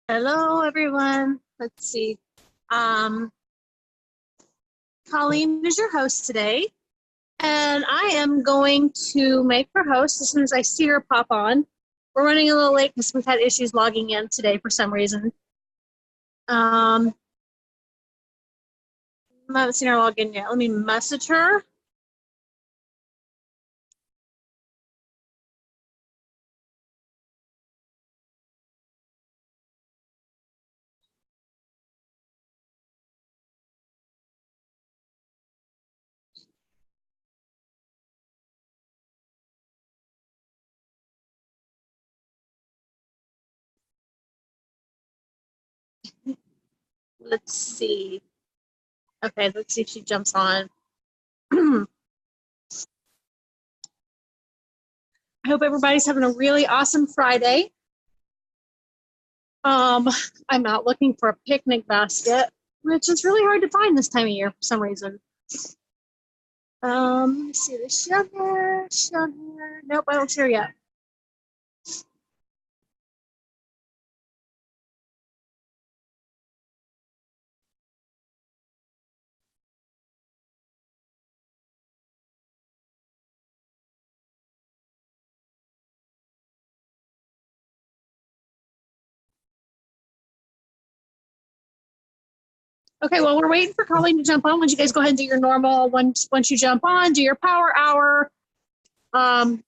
Hello, everyone. Let's see. Colleen is your host today, and I am going to make her host as soon as I see her pop on. We're running a little late because we've had issues logging in today for some reason. I haven't seen her log in yet. Let me message her. Let's see. Okay, let's see if she jumps on. I hope everybody's having a really awesome Friday. I'm out looking for a picnic basket, which is really hard to find this time of year for some reason. Let me see, is she on here? Is she on here? Nope, I don't see her yet. Okay, well, we're waiting for Colleen to jump on. Why don't you guys go ahead and do your normal, once you jump on, do your power hour. Do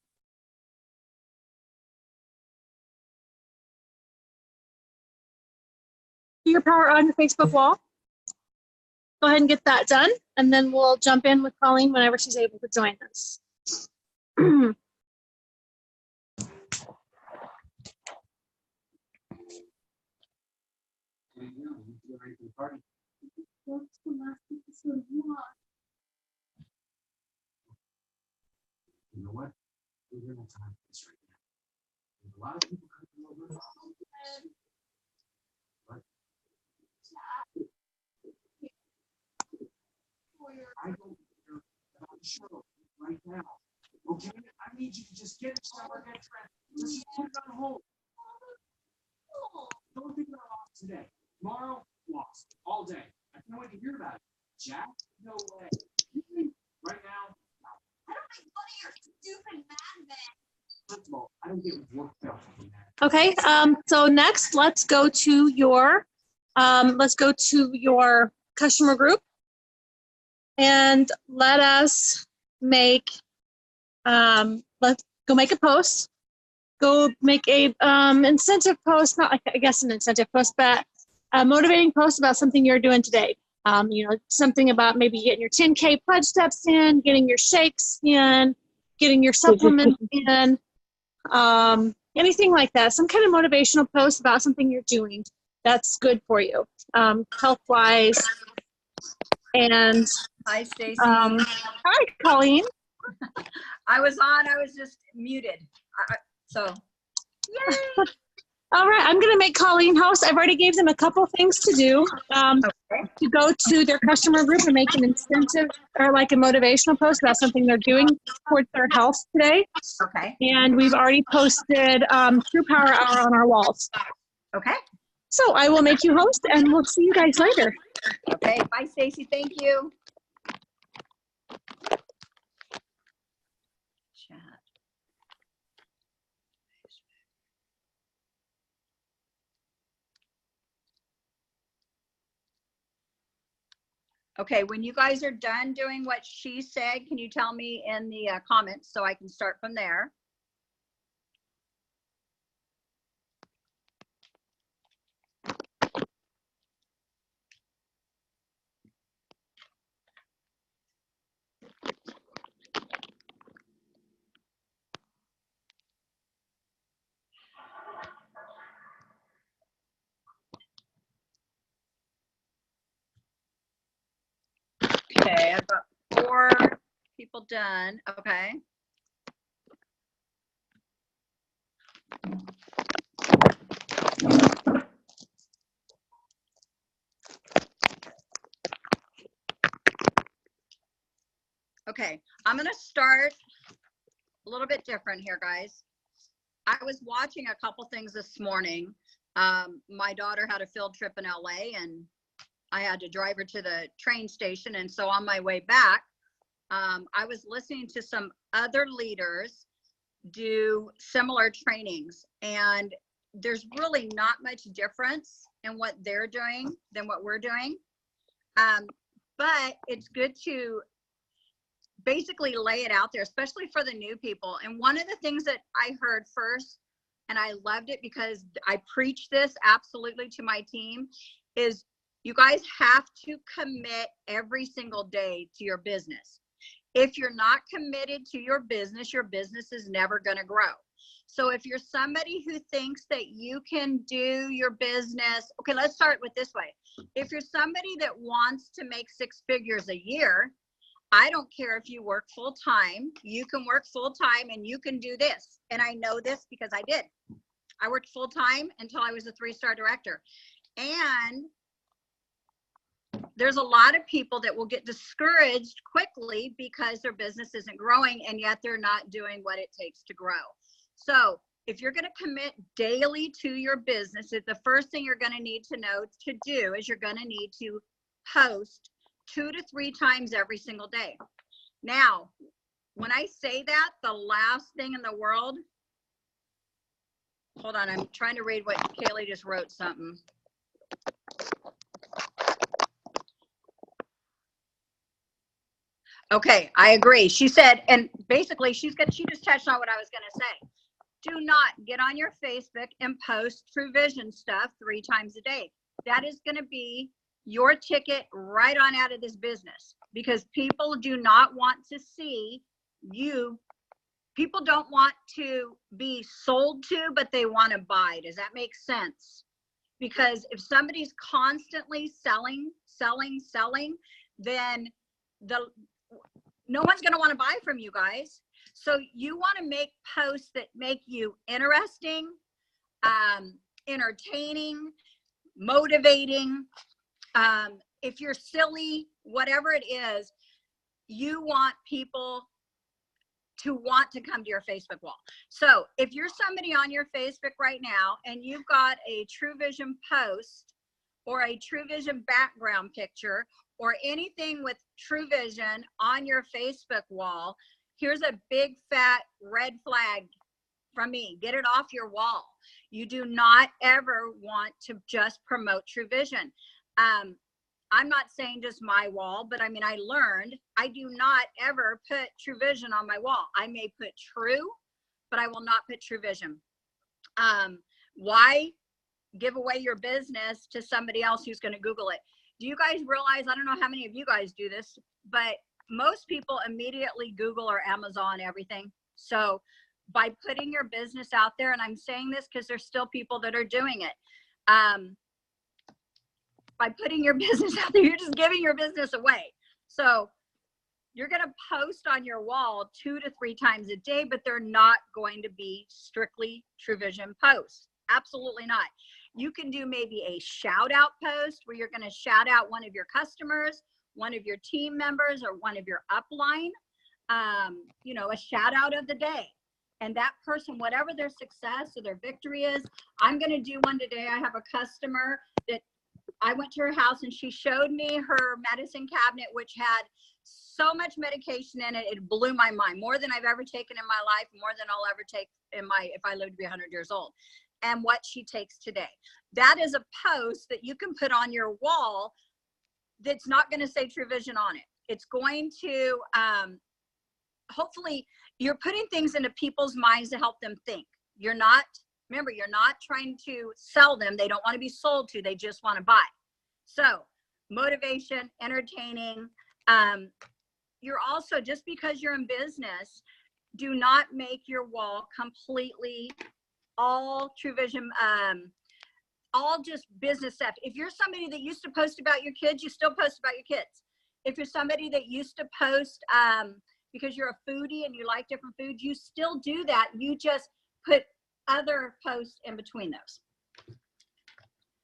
your power on your Facebook wall. Go ahead and get that done, and then we'll jump in with Colleen whenever she's able to join us. You know what? We're going to time this right now. There's a lot of people coming over. But I don't care about the show right now. Okay? I need you to just get shower, get dressed. Just put it on hold. Don't think about lost today. Tomorrow, lost. All day. I can't wait to hear about it. Jack? No way. Right now, I don't make fun of your stupid madman. first of all, I don't get worked up on that. Okay, so next, let's go to your customer group, and let us make, let's go make a post. Go make a incentive post, not like, I guess an incentive post, but a motivating post about something you're doing today. Something about maybe getting your 10K pledge steps in, getting your shakes in, getting your supplements in, anything like that. Some kind of motivational post about something you're doing that's good for you, health-wise. And Hi, Stacy. hi, Colleen. I was just muted. Yay! All right, I'm going to make Colleen host. I've already gave them a couple things to do. To go to their customer group and make an incentive or like a motivational post about something they're doing towards their health today. Okay. And we've already posted True Power Hour on our walls. Okay. So I will make you host, and we'll see you guys later. Okay. Bye, Stacy. Thank you. Chat. Okay, when you guys are done doing what she said, can you tell me in the comments so I can start from there? Okay, I've got 4 people done. Okay. Okay, I'm going to start a little bit different here, guys. I was watching a couple things this morning. My daughter had a field trip in LA and I had to drive her to the train station. And so on my way back, I was listening to some other leaders do similar trainings, and there's really not much difference in what they're doing than what we're doing. But it's good to basically lay it out there, especially for the new people. And one of the things that I heard first, and I loved it because I preach this absolutely to my team, is you guys have to commit every single day to your business. If you're not committed to your business is never going to grow. So if you're somebody who thinks that you can do your business, okay, let's start with this way. If you're somebody that wants to make 6 figures a year, I don't care if you work full time, you can work full time and you can do this. And I know this because I did. I worked full time until I was a 3-star director. And there's a lot of people that will get discouraged quickly because their business isn't growing and yet they're not doing what it takes to grow. So if you're going to commit daily to your business, the first thing you're going to need to know to do is you're going to need to post 2 to 3 times every single day. Now, when I say that, the last thing in the world, hold on, I'm trying to read what Kaylee just wrote something. Okay, I agree. She said, and basically she just touched on what I was going to say. Do not get on your Facebook and post True Vision stuff 3 times a day. That is going to be your ticket right on out of this business, because people do not want to see you. People don't want to be sold to, but they want to buy. Does that make sense? Because if somebody's constantly selling, then no one's going to want to buy from you guys. So you want to make posts that make you interesting, entertaining, motivating. If you're silly, whatever it is, you want people to want to come to your Facebook wall. So if you're somebody on your Facebook right now and you've got a True Vision post or a True Vision background picture or anything with True Vision on your Facebook wall, here's a big fat red flag from me. Get it off your wall. You do not ever want to just promote True Vision. I'm not saying just my wall, but I mean, I learned I do not ever put True Vision on my wall. I may put True, but I will not put True Vision. Why give away your business to somebody else who's going to Google it? Do you guys realize, I don't know how many of you guys do this, but most people immediately Google or Amazon everything. So by putting your business out there, and I'm saying this because there's still people that are doing it, by putting your business out there, you're just giving your business away. So you're going to post on your wall 2 to 3 times a day, but they're not going to be strictly True Vision posts. Absolutely not. You can do maybe a shout out post where you're going to shout out one of your customers, one of your team members, or one of your upline, a shout out of the day. And that person, whatever their success or their victory is, I'm going to do one today. I have a customer that I went to her house and she showed me her medicine cabinet, which had so much medication in it. It blew my mind, more than I've ever taken in my life, more than I'll ever take if I live to be 100 years old, and what she takes today. That is a post that you can put on your wall that's not going to say True Vision on it. It's going to, hopefully you're putting things into people's minds to help them think. Remember, you're not trying to sell them. They don't want to be sold to. They just want to buy. So motivation, entertaining. You're also, just because you're in business, do not make your wall completely all True Vision, all just business stuff. If you're somebody that used to post about your kids, you still post about your kids. If you're somebody that used to post because you're a foodie and you like different foods, you still do that. You just put other posts in between those.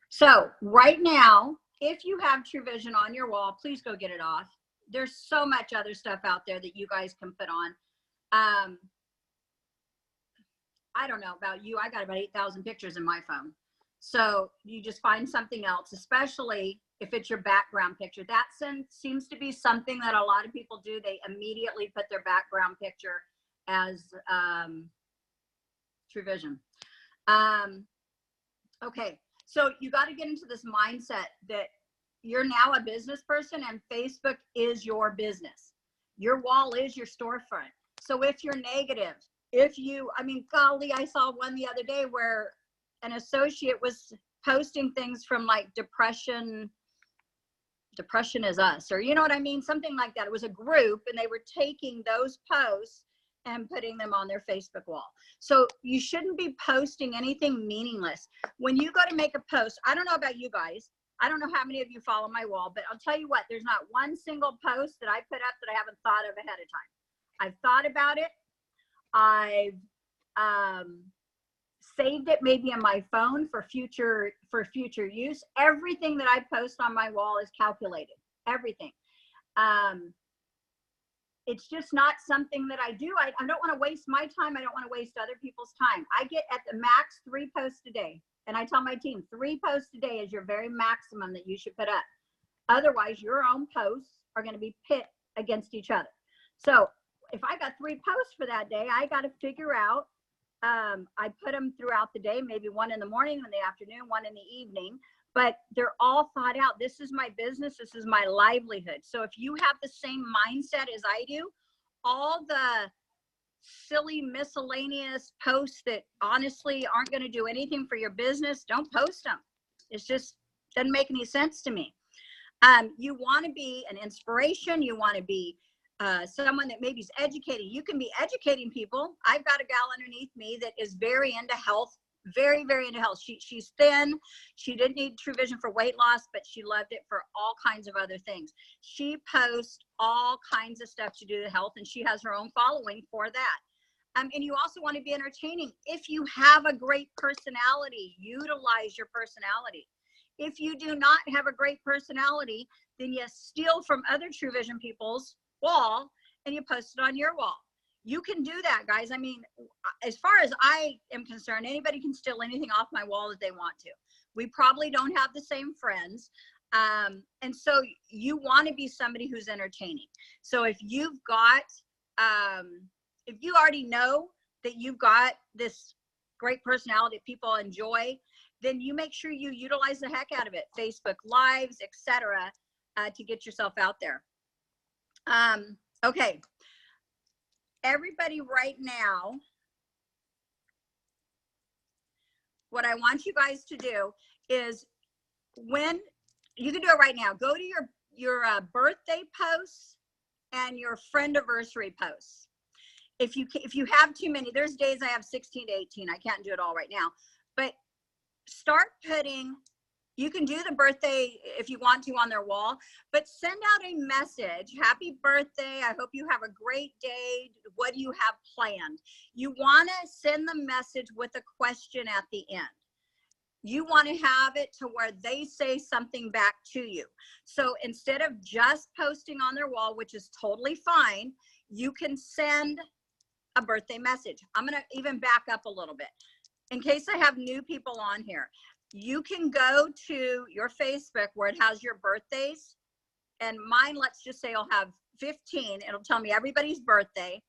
So right now, if you have True Vision on your wall, please go get it off. There's so much other stuff out there that you guys can put on. I don't know about you. I got about 8,000 pictures in my phone. So you just find something else, especially if it's your background picture. That seems to be something that a lot of people do. They immediately put their background picture as True Vision. Okay, so you got to get into this mindset that you're now a business person and Facebook is your business. Your wall is your storefront. So if you're negative, I mean, golly, I saw one the other day where an associate was posting things from like depression is us, or you know what I mean? Something like that. It was a group and they were taking those posts and putting them on their Facebook wall. So you shouldn't be posting anything meaningless. When you go to make a post, I don't know about you guys. I don't know how many of you follow my wall, but I'll tell you what, there's not one single post that I put up that I haven't thought of ahead of time. I've thought about it. I've saved it maybe in my phone for future use. Everything that I post on my wall is calculated. Everything. It's just not something that I do. I don't want to waste my time. I don't want to waste other people's time. I get at the max 3 posts a day. And I tell my team 3 posts a day is your very maximum that you should put up. Otherwise, your own posts are going to be pit against each other. So if I got 3 posts for that day, I got to figure out, I put them throughout the day, maybe 1 in the morning, 1 in the afternoon, 1 in the evening, but they're all thought out. This is my business. This is my livelihood. So if you have the same mindset as I do, all the silly miscellaneous posts that honestly aren't going to do anything for your business, don't post them. It's just doesn't make any sense to me. You want to be an inspiration. You want to be someone that maybe is educating. You can be educating people. I've got a gal underneath me that is very into health, very, very into health. She's thin. She didn't need True Vision for weight loss, but she loved it for all kinds of other things. She posts all kinds of stuff to do with health, and she has her own following for that. And you also want to be entertaining. If you have a great personality, utilize your personality. If you do not have a great personality, then you steal from other True Vision people's wall and you post it on your wall. You can do that, guys. I mean, as far as I am concerned, anybody can steal anything off my wall that they want to. We probably don't have the same friends. And so you want to be somebody who's entertaining. So if you've got, if you already know that you've got this great personality that people enjoy, then you make sure you utilize the heck out of it. Facebook Lives, etc., to get yourself out there. Okay. Everybody right now, what I want you guys to do is, when you can do it right now, go to your birthday posts and your friendiversary posts. If you have too many, there's days I have 16 to 18. I can't do it all right now, but start putting, you can do the birthday if you want to on their wall, but send out a message. Happy birthday. I hope you have a great day. What do you have planned? You want to send the message with a question at the end. You want to have it to where they say something back to you. So instead of just posting on their wall, which is totally fine, you can send a birthday message. I'm going to even back up a little bit. In case I have new people on here, you can go to your Facebook where it has your birthdays, and mine, let's just say I'll have 15. It'll tell me everybody's birthday.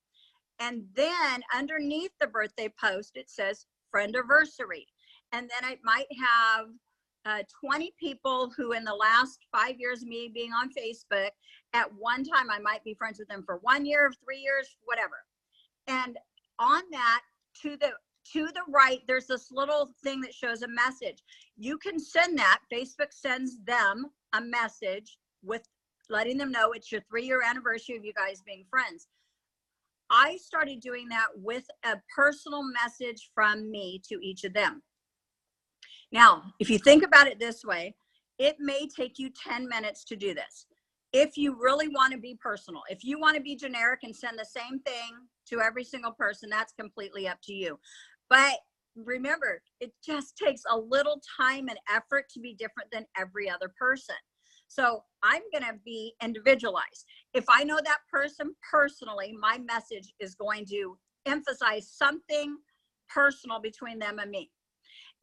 And then underneath the birthday post, it says friendiversary. And then I might have 20 people who in the last 5 years of me being on Facebook, at one time I might be friends with them for 1 year, 3 years, whatever. And on that, to the right, there's this little thing that shows a message. You can send that. Facebook sends them a message with letting them know it's your 3-year anniversary of you guys being friends. I started doing that with a personal message from me to each of them. Now, if you think about it this way, it may take you 10 minutes to do this. If you really want to be personal, if you want to be generic and send the same thing to every single person, that's completely up to you. But remember, it just takes a little time and effort to be different than every other person. So I'm going to be individualized. If I know that person personally, my message is going to emphasize something personal between them and me.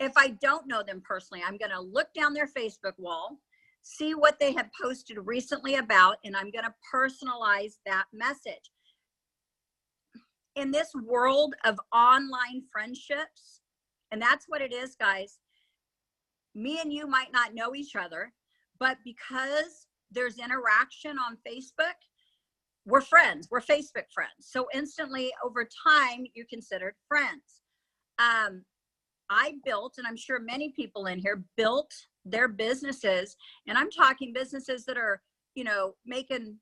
If I don't know them personally, I'm going to look down their Facebook wall, see what they have posted recently about, and I'm going to personalize that message. In this world of online friendships, and that's what it is, guys, me and you might not know each other, but because there's interaction on Facebook, we're friends. We're Facebook friends. So instantly over time, you're considered friends. I built, and I'm sure many people in here built their businesses, and I'm talking businesses that are, you know, making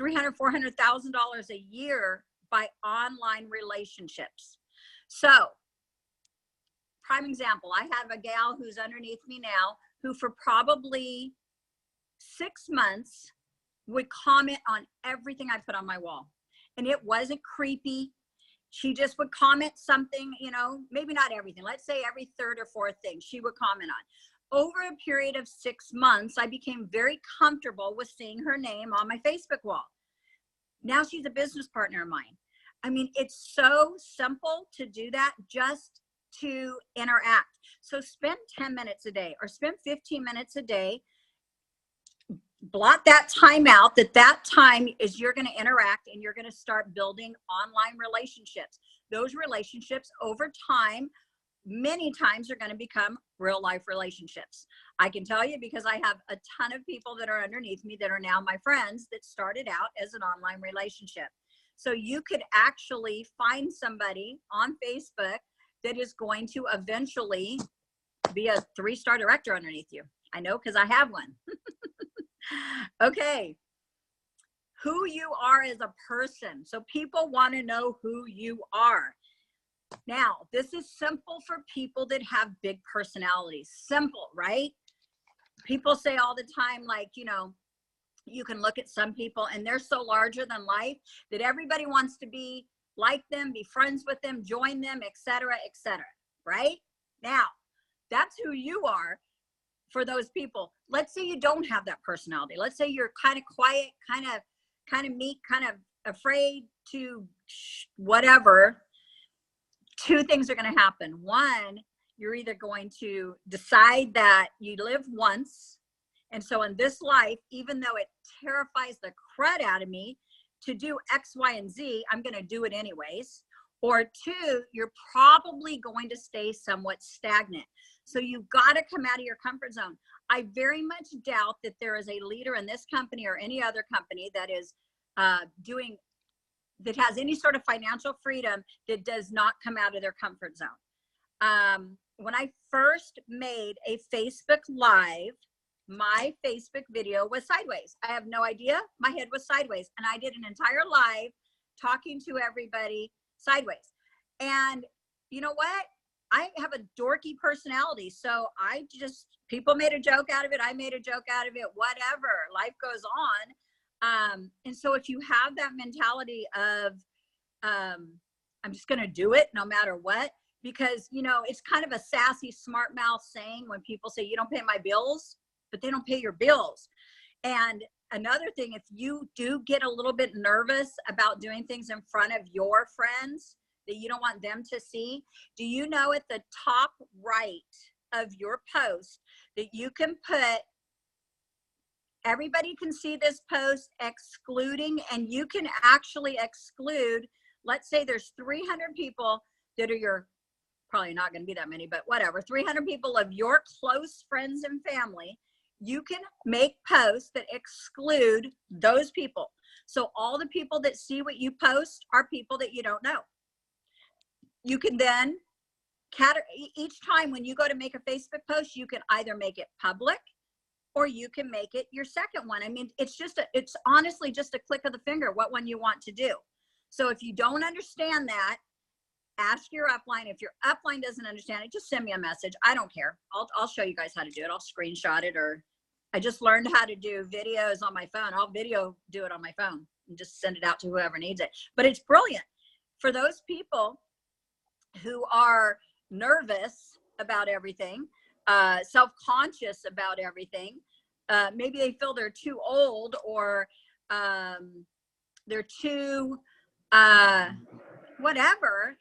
$300,000, $400,000 a year by online relationships. So, prime example, I have a gal who's underneath me now who for probably 6 months would comment on everything I put on my wall. And it wasn't creepy. She just would comment something, you know, maybe not everything. Let's say every third or fourth thing she would comment on. Over a period of 6 months, I became very comfortable with seeing her name on my Facebook wall. Now she's a business partner of mine. I mean, it's so simple to do that, just to interact. So spend 10 minutes a day or spend 15 minutes a day. Blot that time out. That time is you're going to interact and you're going to start building online relationships. Those relationships over time, many times are going to become real life relationships. I can tell you because I have a ton of people that are underneath me that are now my friends that started out as an online relationship. So you could actually find somebody on Facebook that is going to eventually be a 3-star director underneath you. I know because I have one. Okay. Who you are as a person. So people want to know who you are. Now, this is simple for people that have big personalities. Simple, right? People say all the time, like, you know, you can look at some people and they're so larger than life that everybody wants to be like them, be friends with them, join them, etc., etc. Right? Now, that's who you are for those people. Let's say you don't have that personality. Let's say you're kind of quiet, kind of meek, kind of afraid to whatever. 2 things are going to happen. One, you're either going to decide that you live once, and so in this life, even though it terrifies the crud out of me to do X, Y, and Z, I'm going to do it anyways. Or 2, you're probably going to stay somewhat stagnant. So you've got to come out of your comfort zone. I very much doubt that there is a leader in this company or any other company that is that has any sort of financial freedom that does not come out of their comfort zone. When I first made a Facebook Live, my Facebook video was sideways. I have no idea. My head was sideways. And I did an entire live talking to everybody sideways. And you know what? I have a dorky personality. So people made a joke out of it. I made a joke out of it, whatever. Life goes on. And so if you have that mentality of, I'm just going to do it no matter what, because, you know, it's kind of a sassy, smart mouth saying when people say, you don't pay my bills, but they don't pay your bills. And another thing, if you do get a little bit nervous about doing things in front of your friends that you don't want them to see, do you know at the top right of your post that you can put, everybody can see this post excluding, and you can actually exclude, let's say there's 300 people that are your, probably not going to be that many, but whatever, 300 people of your close friends and family. You can make posts that exclude those people. So all the people that see what you post are people that you don't know. You can then, each time when you go to make a Facebook post, you can either make it public or you can make it your second one. I mean, it's honestly just a click of the finger what one you want to do. So if you don't understand that, ask your upline. If your upline doesn't understand it, just send me a message. I don't care. I'll show you guys how to do it. I'll screenshot it, or I just learned how to do videos on my phone. I'll do it on my phone and just send it out to whoever needs it. But it's brilliant for those people who are nervous about everything, self-conscious about everything. Maybe they feel they're too old, or they're too whatever.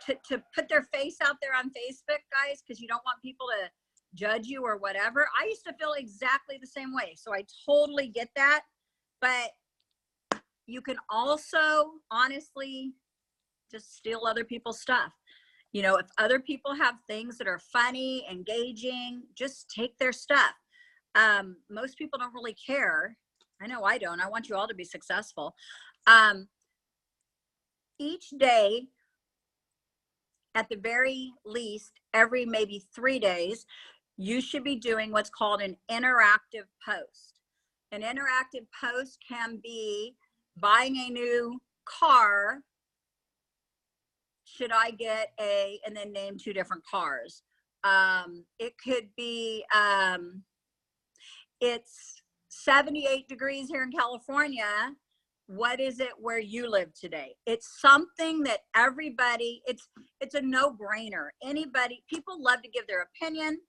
to put their face out there on Facebook, guys, because you don't want people to judge you or whatever. I used to feel exactly the same way. So I totally get that. But you can also honestly just steal other people's stuff. You know, if other people have things that are funny, engaging, just take their stuff. Most people don't really care. I know I don't. I want you all to be successful. Each day, at the very least, every maybe 3 days, you should be doing what's called an interactive post. An interactive post can be buying a new car. Should I get a, and then name 2 different cars. It could be, it's 78 degrees here in California. What is it where you live today? It's something that everybody, it's a no-brainer. Anybody, people love to give their opinion.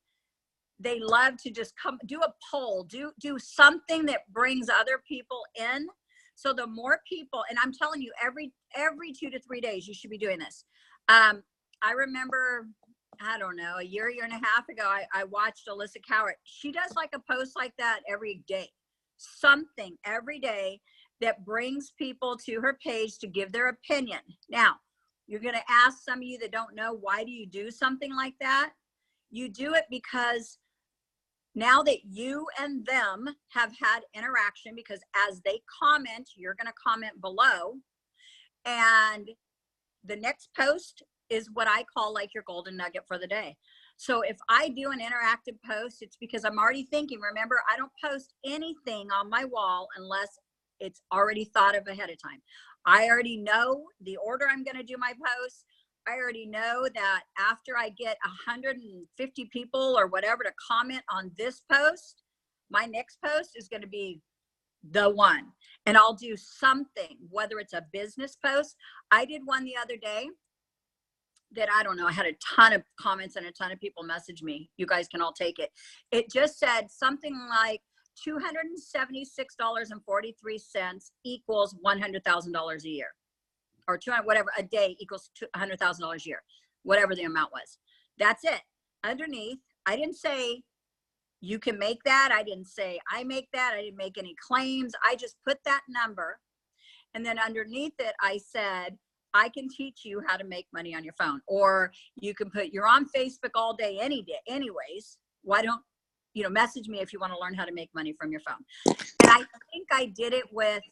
They love to just come do a poll, do something that brings other people in. So the more people, and I'm telling you, every 2 to 3 days, you should be doing this. I remember, I don't know, a year and a half ago, I watched Alyssa Cowart. She does like a post like that every day, something every day that brings people to her page to give their opinion. Now, you're going to ask some of you that don't know, why do you do something like that? You do it because now that you and them have had interaction, because as they comment, you're going to comment below. And the next post is what I call like your golden nugget for the day. So if I do an interactive post, it's because I'm already thinking. Remember, I don't post anything on my wall unless it's already thought of ahead of time. I already know the order I'm going to do my posts. I already know that after I get 150 people or whatever to comment on this post, my next post is going to be the one. And I'll do something, whether it's a business post. I did one the other day that, I don't know, I had a ton of comments and a ton of people message me. You guys can all take it. It just said something like $276.43 equals $100,000 a year, or 200, whatever, a day equals $100,000 a year, whatever the amount was. That's it. Underneath, I didn't say you can make that. I didn't say I make that. I didn't make any claims. I just put that number. And then underneath it, I said, I can teach you how to make money on your phone. Or you can put, you're on Facebook all day, any day, anyways. Why don't, you know, message me if you want to learn how to make money from your phone. And I think I did it with,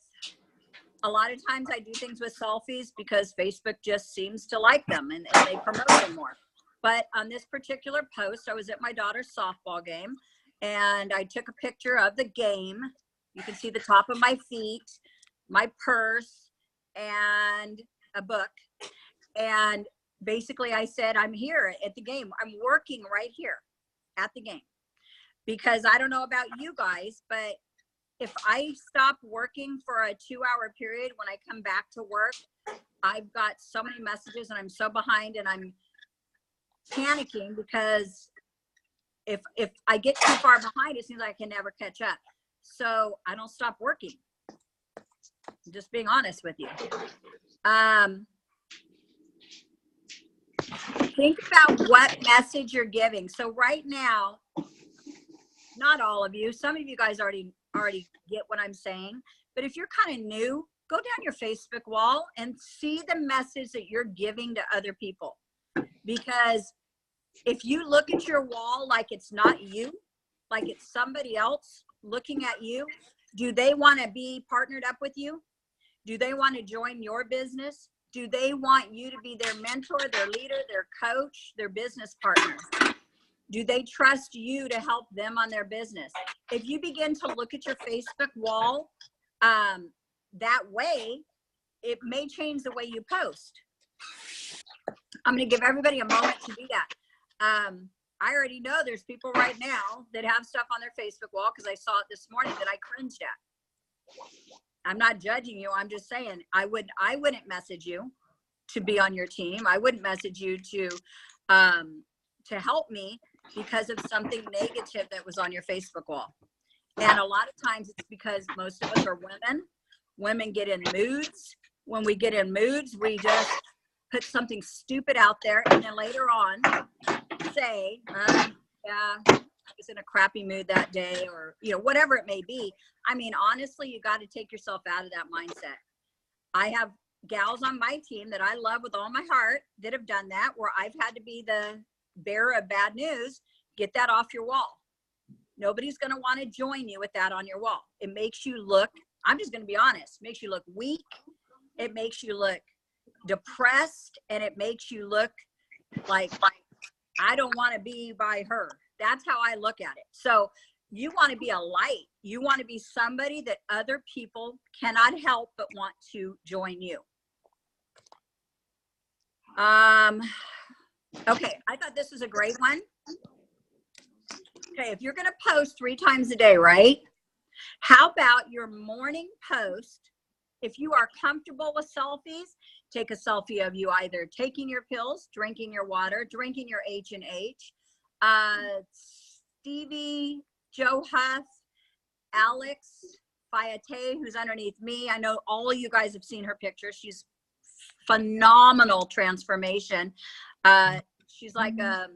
a lot of times I do things with selfies because Facebook just seems to like them and they promote them more. But on this particular post, I was at my daughter's softball game and I took a picture of the game. You can see the top of my feet, my purse, and a book. And basically I said, I'm here at the game. I'm working right here at the game. Because I don't know about you guys, but if I stop working for a 2-hour period, when I come back to work, I've got so many messages and I'm so behind and I'm panicking because if I get too far behind, it seems like I can never catch up. So I don't stop working. I'm just being honest with you. Think about what message you're giving. So right now, not all of you, some of you guys already get what I'm saying, but if you're kind of new, go down your Facebook wall and see the message that you're giving to other people. Because if you look at your wall like it's not you, like it's somebody else looking at you, do they want to be partnered up with you? Do they want to join your business? Do they want you to be their mentor, their leader, their coach, their business partner? Do they trust you to help them on their business? If you begin to look at your Facebook wall that way, it may change the way you post. I'm going to give everybody a moment to do that. I already know there's people right now that have stuff on their Facebook wall because I saw it this morning that I cringed at. I'm not judging you. I'm just saying I wouldn't message you to be on your team. I wouldn't message you to help me because of something negative that was on your Facebook wall. And a lot of times it's because most of us are women. Women get in moods. When we get in moods, we just put something stupid out there, and then later on say, yeah, I was in a crappy mood that day, or, you know, whatever it may be. I mean, honestly, you got to take yourself out of that mindset. I have gals on my team that I love with all my heart that have done that, where I've had to be the bearer of bad news. Get that off your wall. Nobody's going to want to join you with that on your wall. It makes you look, I'm just going to be honest, makes you look weak. It makes you look depressed, and it makes you look like I don't want to be by her. That's how I look at it. So you want to be a light. You want to be somebody that other people cannot help but want to join you. Okay, I thought this was a great one. Okay, if you're going to post 3 times a day, right? How about your morning post? If you are comfortable with selfies, take a selfie of you either taking your pills, drinking your water, drinking your H&H. Stevie, Joe Huff, Alex Fayate, who's underneath me. I know all of you guys have seen her picture. She's phenomenal transformation. She's like a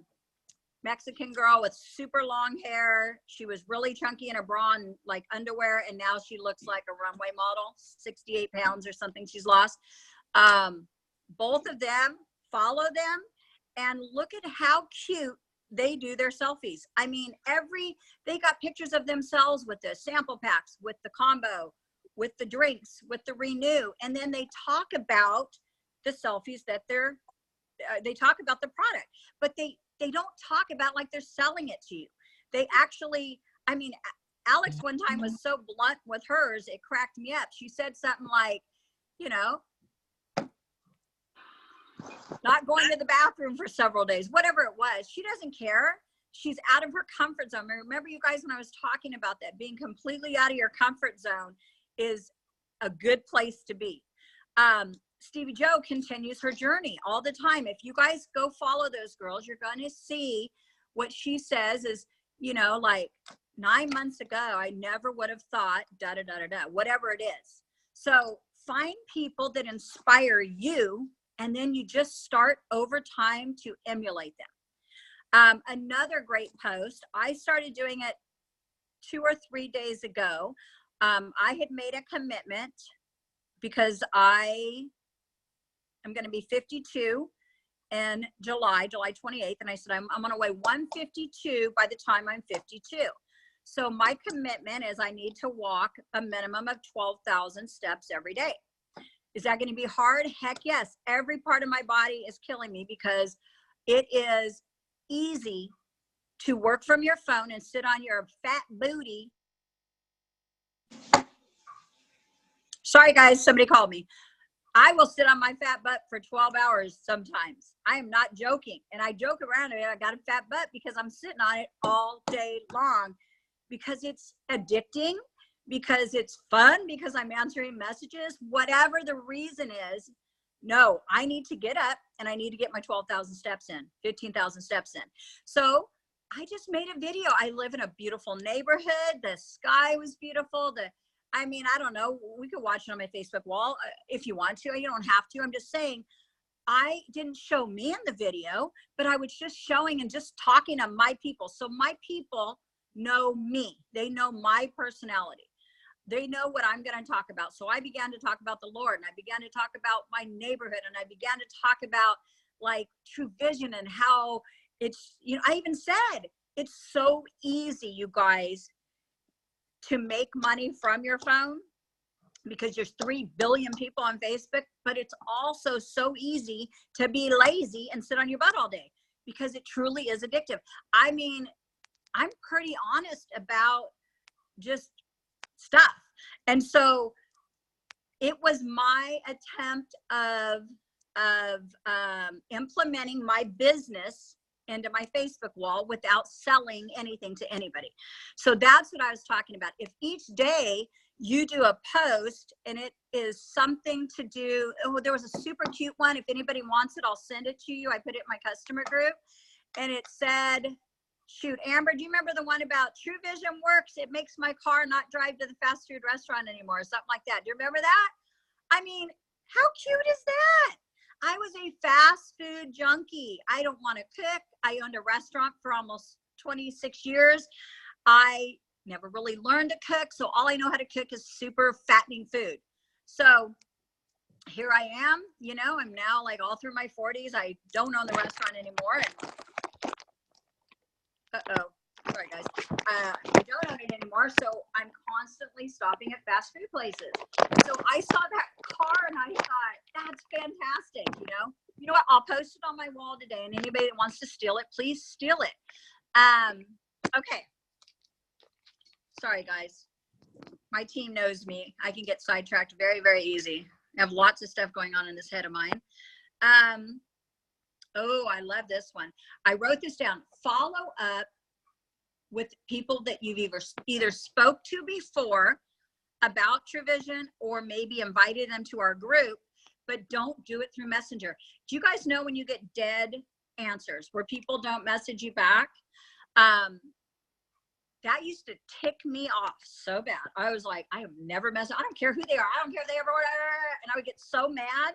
Mexican girl with super long hair. She was really chunky in a bra and like underwear, and now she looks like a runway model. 68 pounds or something she's lost. Both of them, follow them and look at how cute they do their selfies. I mean, they got pictures of themselves with the sample packs, with the combo, with the drinks, with the renew, and then they talk about the selfies that they talk about the product, but they don't talk about like they're selling it to you. They actually, I mean, Alex one time was so blunt with hers, it cracked me up. She said something like, you know, not going to the bathroom for several days, whatever it was. She doesn't care. She's out of her comfort zone. I remember you guys when I was talking about that, being completely out of your comfort zone is a good place to be. Stevie Joe continues her journey all the time. If you guys go follow those girls, you're going to see what she says is, you know, like 9 months ago, I never would have thought whatever it is. So find people that inspire you, and then you just start over time to emulate them. Another great post, I started doing it 2 or 3 days ago. I had made a commitment because I'm going to be 52 in July 28th. And I said, I'm going to weigh 152 by the time I'm 52. So my commitment is I need to walk a minimum of 12,000 steps every day. Is that going to be hard? Heck yes. Every part of my body is killing me because it is easy to work from your phone and sit on your fat booty. Sorry guys, somebody called me. I will sit on my fat butt for 12 hours sometimes. I am not joking. And I joke around it. I got a fat butt because I'm sitting on it all day long, because it's addicting, because it's fun, because I'm answering messages, whatever the reason is. No, I need to get up and I need to get my 12,000 steps in, 15,000 steps in. So I just made a video. I live in a beautiful neighborhood. The sky was beautiful. I mean, I don't know. We could watch it on my Facebook wall if you want to. You don't have to. I'm just saying, I didn't show me in the video, but I was just showing and just talking to my people. So my people know me. They know my personality. They know what I'm going to talk about. So I began to talk about the Lord, and I began to talk about my neighborhood, and I began to talk about like True Vision and how it's, you know, I even said it's so easy, you guys, to make money from your phone because there's 3 billion people on Facebook, but it's also so easy to be lazy and sit on your butt all day because it truly is addictive. I mean, I'm pretty honest about just stuff. And so it was my attempt of implementing my business into my Facebook wall without selling anything to anybody. So that's what I was talking about. If each day you do a post and it is something to do, oh, there was a super cute one. If anybody wants it, I'll send it to you. I put it in my customer group, and it said, shoot, Amber, do you remember the one about True Vision works? It makes my car not drive to the fast food restaurant anymore, or something like that. Do you remember that? I mean, how cute is that? I was a fast food junkie. I don't want to cook. I owned a restaurant for almost 26 years. I never really learned to cook. So all I know how to cook is super fattening food. So here I am, you know, I'm now like all through my 40s. I don't own the restaurant anymore. And sorry guys. I don't own it anymore. So I'm constantly stopping at fast food places. So I saw that car and I thought, that's fantastic. You know what? I'll post it on my wall today, and anybody that wants to steal it, please steal it. Okay. Sorry guys. My team knows me. I can get sidetracked very, very easy. I have lots of stuff going on in this head of mine. Oh, I love this one. I wrote this down. Follow up with people that you've either spoke to before about TrueVision or maybe invited them to our group, but don't do it through Messenger. Do you guys know when you get dead answers where people don't message you back? That used to tick me off so bad. I was like, I have never messaged. I don't care who they are. I don't care if they ever, and I would get so mad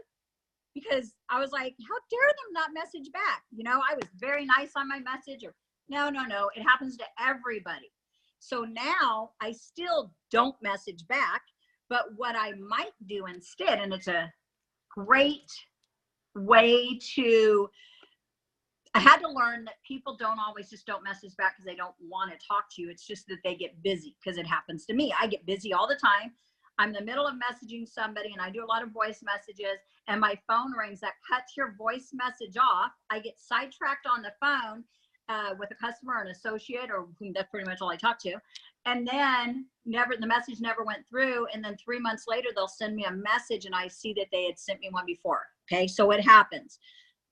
because I was like, how dare them not message back? You know, I was very nice on my message, or no, it happens to everybody. So now I still don't message back, but what I might do instead, and it's a great way to, I had to learn that people don't always just don't message back because they don't want to talk to you. It's just that they get busy, because it happens to me. I get busy all the time. I'm in the middle of messaging somebody and I do a lot of voice messages and my phone rings. That cuts your voice message off. I get sidetracked on the phone with a customer or an associate, or that's pretty much all I talk to. And then the message never went through. And then 3 months later, they'll send me a message and I see that they had sent me one before. Okay. So it happens.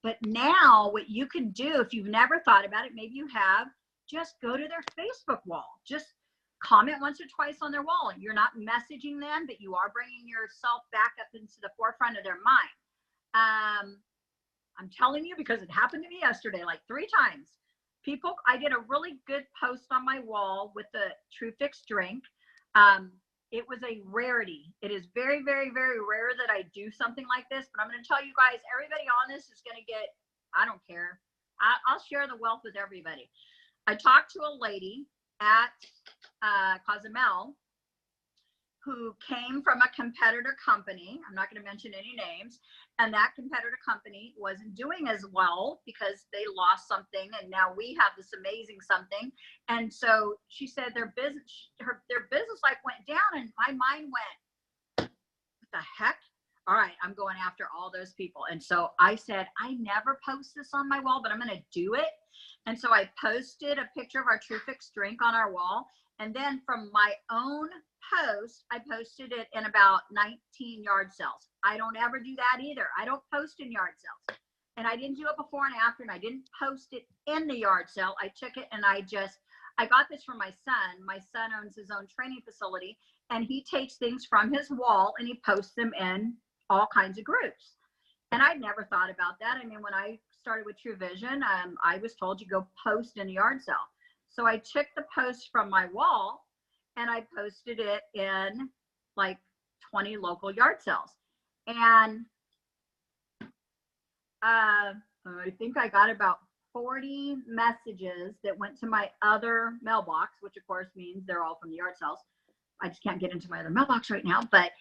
But now what you can do, if you've never thought about it, maybe you have, just go to their Facebook wall. Just comment once or twice on their wall. You're not messaging them, but you are bringing yourself back up into the forefront of their mind. I'm telling you, because it happened to me yesterday, like 3 times. I did a really good post on my wall with the TrueFix drink. It was a rarity. It is very, very, very rare that I do something like this, but I'm going to tell you guys, everybody on this is going to get, I don't care. I'll share the wealth with everybody. I talked to a lady at Cozumel who came from a competitor company. I'm not going to mention any names. And that competitor company wasn't doing as well because they lost something. And now we have this amazing something. And so she said their business like went down, and my mind went, what the heck? All right, I'm going after all those people. And so I said, I never post this on my wall, but I'm going to do it. And so I posted a picture of our TrueFix drink on our wall. And then from my own post, I posted it in about 19 yard sales. I don't ever do that either. I don't post in yard sales. And I didn't do it before and after, and I didn't post it in the yard sale. I took it and I got this from my son. My son owns his own training facility, and he takes things from his wall and he posts them in all kinds of groups. And I'd never thought about that. I mean, when I started with TrueVision, I was told you go post in a yard sale. So I took the post from my wall and I posted it in like 20 local yard sales. And I think I got about 40 messages that went to my other mailbox, which of course means they're all from the yard sales. I just can't get into my other mailbox right now, but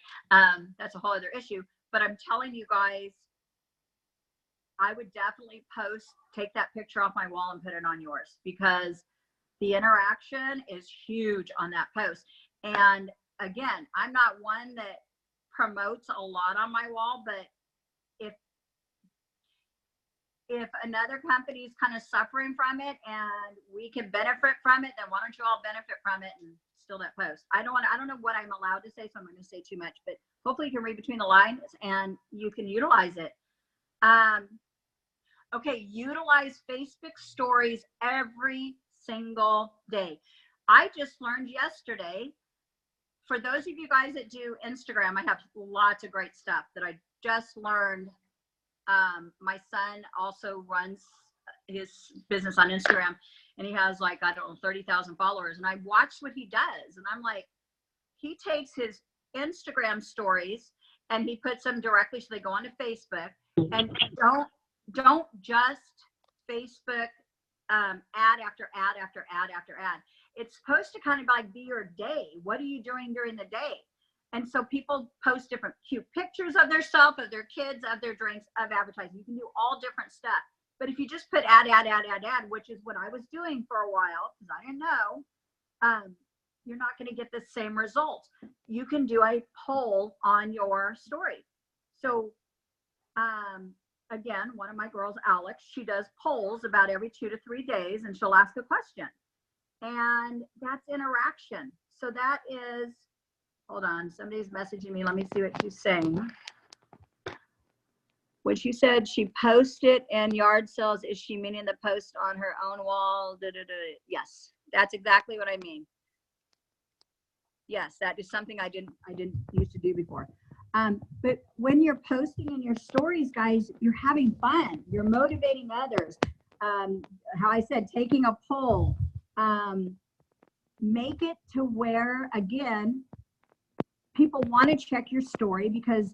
that's a whole other issue. But I'm telling you guys, I would definitely take that picture off my wall and put it on yours, because the interaction is huge on that post. And again, I'm not one that promotes a lot on my wall, but if another company is kind of suffering from it and we can benefit from it, then why don't you all benefit from it and steal that post? I don't know what I'm allowed to say, so I'm not going to say too much, but hopefully you can read between the lines and you can utilize it. Okay, utilize Facebook stories every single day. I just learned yesterday, for those of you guys that do Instagram, I have lots of great stuff that I just learned. My son also runs his business on Instagram, and he has like, I don't know, 30,000 followers. And I watched what he does, and I'm like, he takes his Instagram stories and he puts them directly so they go onto Facebook. And don't just Facebook ad after ad after ad after ad. It's supposed to kind of like be your day. What are you doing during the day? And so people post different cute pictures of their self, of their kids, of their drinks, of advertising. You can do all different stuff. But if you just put ad, which is what I was doing for a while, because I didn't know, you're not going to get the same results. You can do a poll on your story. So again, one of my girls, Alex, she does polls about every 2 to 3 days, and she'll ask a question. And that's interaction. So that is, hold on, somebody's messaging me. Let me see what she's saying. What she said, she posted in yard sales. Is she meaning the post on her own wall? Yes, that's exactly what I mean. Yes, that is something I didn't used to do before. But when you're posting in your stories, guys, you're having fun. You're motivating others. How I said, taking a poll. Make it to where, again, people want to check your story, because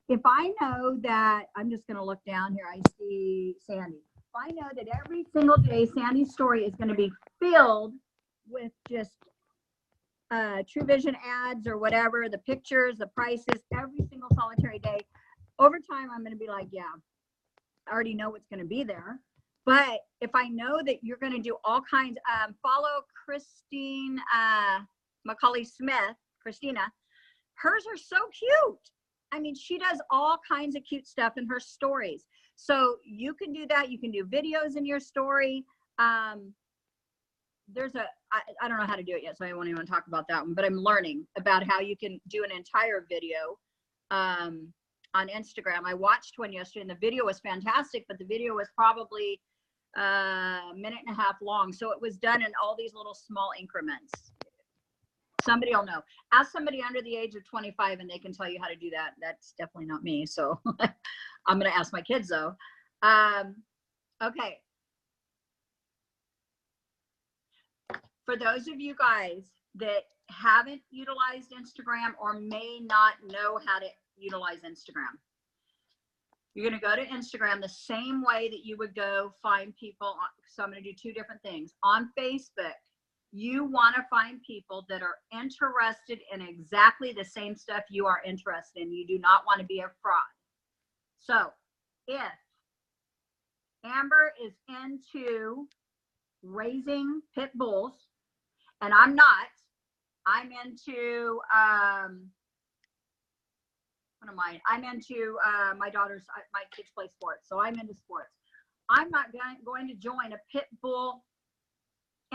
if I know that, I'm just going to look down here, I see Sandy. If I know that every single day Sandy's story is going to be filled with just True Vision ads or whatever, the pictures, the prices, every single solitary day, over time, I'm going to be like, yeah, I already know what's going to be there. But if I know that you're going to do all kinds, follow Christine Macaulay Smith, Christina. Hers are so cute. I mean, she does all kinds of cute stuff in her stories. So you can do that. You can do videos in your story. There's I don't know how to do it yet, so I won't even talk about that one, but I'm learning about how you can do an entire video on Instagram. I watched one yesterday and the video was fantastic, but the video was probably a minute and a half long. So it was done in all these little small increments. Somebody will know. Ask somebody under the age of 25 and they can tell you how to do that. That's definitely not me. So I'm going to ask my kids though. Okay. For those of you guys that haven't utilized Instagram or may not know how to utilize Instagram, you're going to go to Instagram the same way that you would go find people. So I'm going to do two different things. On Facebook, you want to find people that are interested in exactly the same stuff you are interested in. You do not want to be a fraud. So if Amber is into raising pit bulls, and I'm not, I'm into, what am I? I'm into my kids play sports, so I'm into sports. I'm not going to join a pit bull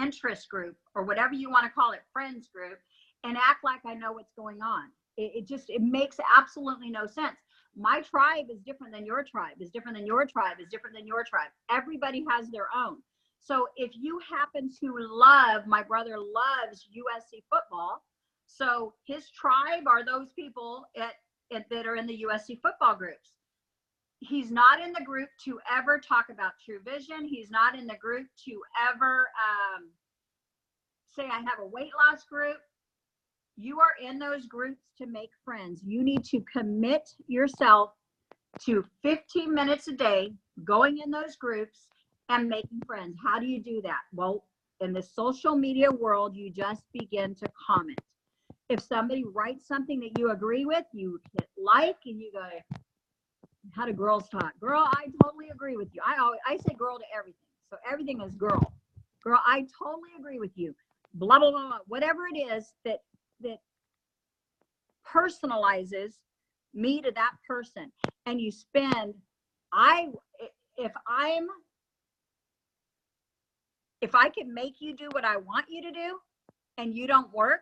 interest group or whatever you want to call it, friends group, and act like I know what's going on. It makes absolutely no sense. My tribe is different than your tribe, is different than your tribe, is different than your tribe. Everybody has their own. So if you happen to love, my brother loves USC football, so his tribe are those people that are in the USC football groups. He's not in the group to ever talk about True Vision. He's not in the group to ever say, I have a weight loss group. You are in those groups to make friends. You need to commit yourself to 15 minutes a day going in those groups and making friends. How do you do that? Well, in the social media world, you just begin to comment. If somebody writes something that you agree with, you hit like and you go, how do girls talk? Girl, I totally agree with you. I say girl to everything. So everything is girl. Girl, I totally agree with you. Blah, blah, blah, blah. Whatever it is that personalizes me to that person. And you spend, if I can make you do what I want you to do and you don't work,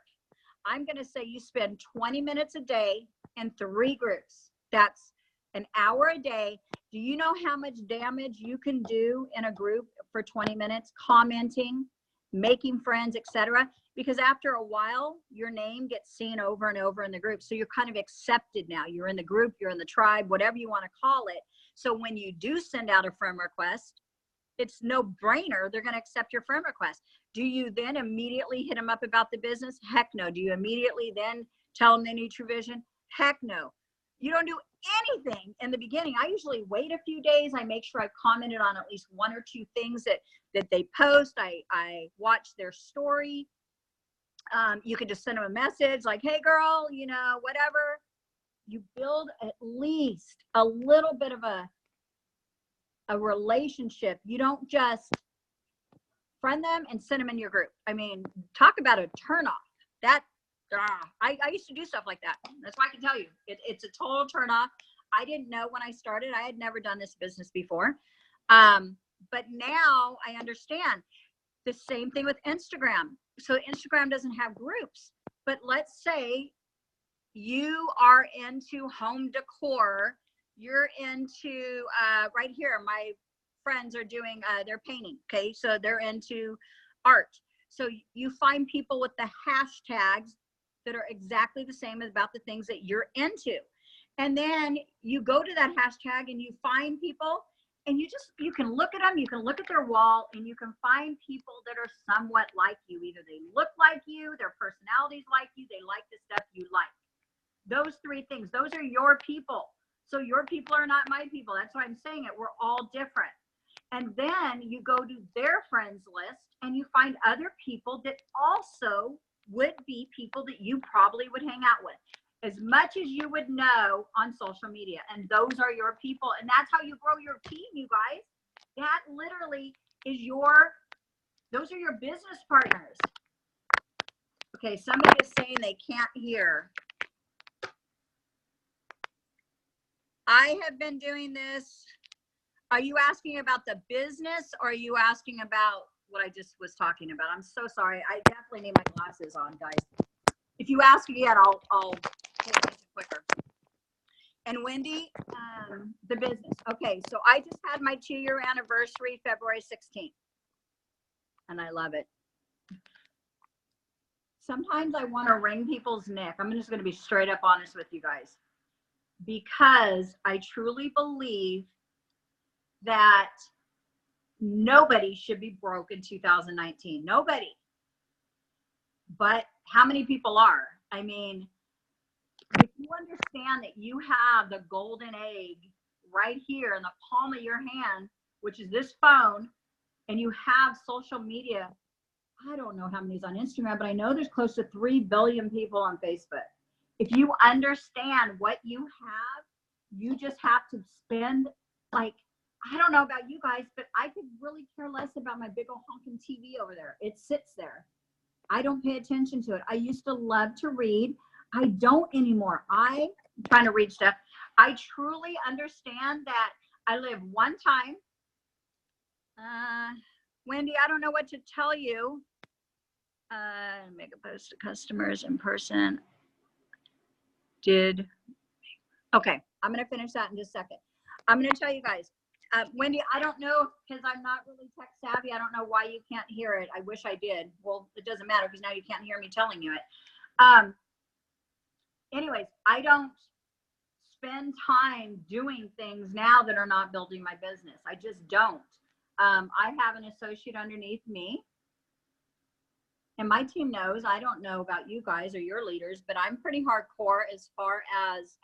I'm going to say you spend 20 minutes a day in 3 groups. That's an hour a day. Do you know how much damage you can do in a group for 20 minutes, commenting, making friends, etc.? Because after a while, your name gets seen over and over in the group. So you're kind of accepted now. You're in the group, you're in the tribe, whatever you want to call it. So when you do send out a friend request, it's no brainer. They're going to accept your friend request. Do you then immediately hit them up about the business? Heck no. Do you immediately then tell them they need True Vision? Heck no. You don't do anything in the beginning. I usually wait a few days. I make sure I've commented on at least one or two things that they post. I watch their story. You can just send them a message like, hey girl, you know, whatever. You build at least a little bit of a relationship. You don't just friend them and send them in your group. I mean, talk about a turnoff. That I used to do stuff like that. That's why I can tell you it's a total turnoff. I didn't know when I started. I had never done this business before. But now I understand. The same thing with Instagram. So Instagram doesn't have groups, but let's say you are into home decor. You're into, right here, my friends are doing, they're painting. Okay. So they're into art. So you find people with the hashtags that are exactly the same about the things that you're into. And then you go to that hashtag and you find people, and you can look at them, you can look at their wall, and you can find people that are somewhat like you. Either they look like you, their personalities like you, they like the stuff you like. Those three things, those are your people. So your people are not my people. That's why I'm saying it. We're all different. And then you go to their friends list and you find other people that also would be people that you probably would hang out with. As much as you would know on social media, and those are your people, and that's how you grow your team, you guys. That literally is those are your business partners. Okay, somebody is saying they can't hear. I have been doing this. Are you asking about the business, or are you asking about what I just was talking about? I'm so sorry. I definitely need my glasses on, guys. If you ask again, I'll pay attention quicker. And Wendy, the business. Okay, so I just had my 2-year anniversary, February 16th. And I love it. Sometimes I want to wring people's neck. I'm just going to be straight up honest with you guys. Because I truly believe that nobody should be broke in 2019. Nobody. But how many people are? I mean, if you understand that you have the golden egg right here in the palm of your hand, which is this phone, and you have social media, I don't know how many's on Instagram, but I know there's close to 3 billion people on Facebook. If you understand what you have, you just have to spend, like, I don't know about you guys, but I could really care less about my big old honking TV over there. It sits there. I don't pay attention to it. I used to love to read. I don't anymore. I'm trying to read stuff. I truly understand that I live one time. Wendy, I don't know what to tell you. Make a post to customers in person. Okay, I'm going to finish that in just a second. I'm going to tell you guys. Wendy, I don't know, because I'm not really tech savvy. I don't know why you can't hear it. I wish I did. Well, it doesn't matter because now you can't hear me telling you it. Anyways, I don't spend time doing things now that are not building my business. I just don't. I have an associate underneath me. And my team knows. I don't know about you guys or your leaders, but I'm pretty hardcore as far as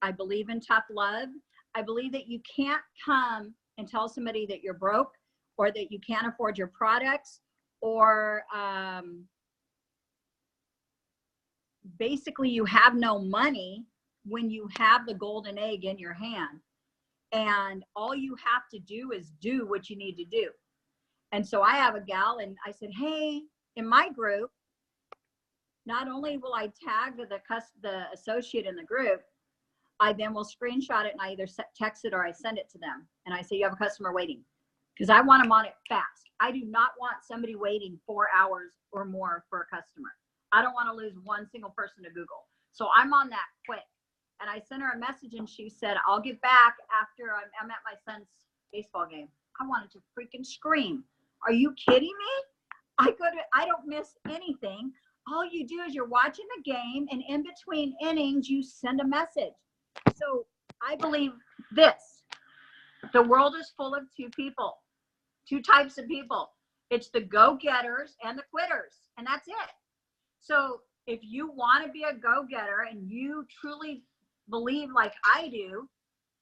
I believe in tough love. I believe that you can't come and tell somebody that you're broke or that you can't afford your products, or basically you have no money when you have the golden egg in your hand. And all you have to do is do what you need to do. And so I have a gal, and I said, hey, in my group, not only will I tag the associate in the group, I then will screenshot it and I either text it or I send it to them. And I say, you have a customer waiting, because I want them on it fast. I do not want somebody waiting 4 hours or more for a customer. I don't want to lose one single person to Google. So I'm on that quick. And I sent her a message and she said, I'll get back after I'm at my son's baseball game. I wanted to freaking scream. Are you kidding me? I don't miss anything. All you do is you're watching the game, and in between innings, you send a message. So I believe this. The world is full of two types of people. It's the go-getters and the quitters, and that's it. So if you want to be a go-getter and you truly believe like I do